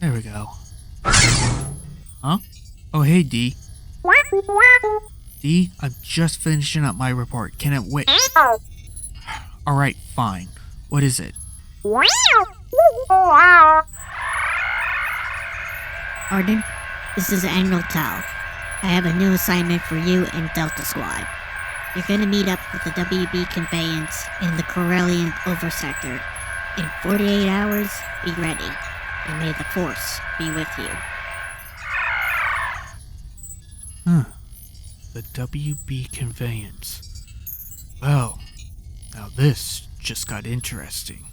There we go. Huh? Oh, hey, D. D, I'm just finishing up my report. Can it wait? Alright, fine. What is it? Arden, this is Annual Tau. I have a new assignment for you and Delta Squad. You're gonna meet up with the WB conveyance in the Corellian Oversector. In 48 hours, be ready, and may the Force be with you. The WB conveyance. Well, now this just got interesting.